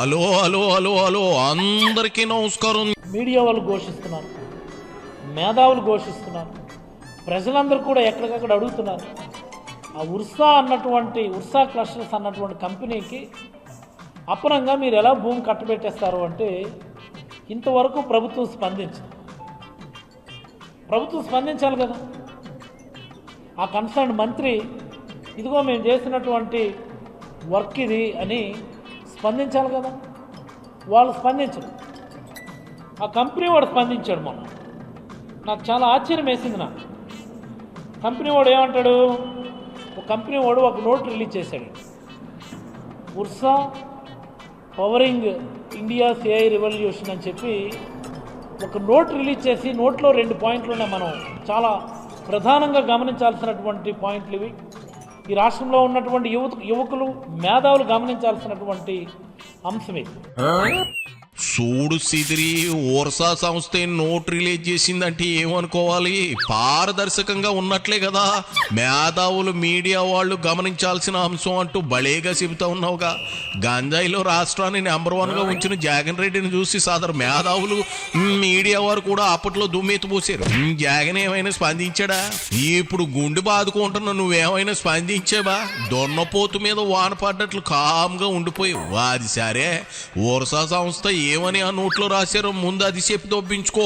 Hello hello hello hello అందరికీ నమస్కారం. Media వాళ్ళు ఘోషిస్తున్నారు, మేధావులు ఘోషిస్తున్నారు, ప్రజలందరూ కూడా ఎక్కడికక్కడ అడుగుతున్నారు. ఆ ఉర్సా క్లస్టర్స్ అన్నటువంటి కంపెనీకి అపరంగా మీరు ఎలా భూమి కట్టబెట్టేస్తారు అంటే ఇంతవరకు ప్రభుత్వం స్పందించాలి కదా. ఆ కన్సర్న్ మంత్రి ఇదిగో మేము చేసినటువంటి వర్క్ ఇది అని స్పందించాలి కదా. వాళ్ళు స్పందించరు. ఆ కంపెనీ వాడు స్పందించాడు. మొన్న నాకు చాలా ఆశ్చర్యం వేసింది. కంపెనీ వాడు ఏమంటాడు, కంపెనీ వాడు ఒక నోట్ రిలీజ్ చేశాడు. Ursa pouring India's AI revolution అని చెప్పి ఒక నోట్ రిలీజ్ చేసి, నోట్లో 2 పాయింట్లు ఉన్నాయి. మనం చాలా ప్రధానంగా గమనించాల్సినటువంటి పాయింట్లు ఇవి. ఈ రాష్ట్రంలో ఉన్నటువంటి యువకులు మేధావులు గమనించాల్సినటువంటి అంశం ఇది. చూడు సిదిరి, ఓర్సా సంస్థ నోట్ రిలీజ్ చేసిందంటే ఏమనుకోవాలి? పారదర్శకంగా ఉన్నట్లే కదా. మేధావులు మీడియా వాళ్ళు గమనించాల్సిన అంశం అంటూ బలేగా చెబుతా ఉన్నావుగా. గంజాయిలో రాష్ట్రాన్ని నెంబర్ 1గా ఉంచిన జగన్ రెడ్డిని చూసి సాదరు మేధావులు మీడియా వారు కూడా అప్పట్లో దుమ్మెత్తిపోసారు. జగన్ ఏమైనా స్పందించాడా? ఇప్పుడు గుండె బాదుకుంటున్నా నువ్వేమైనా స్పందించావా? దొన్నపోతు మీద వాన పడ్డట్లు కామ్గా ఉండిపోయావు. అది సరే, ఓర్సా సంస్థ ఏమని ఆ నోట్లో రాశారో ముందు అది చెప్పి దొబ్బించుకో.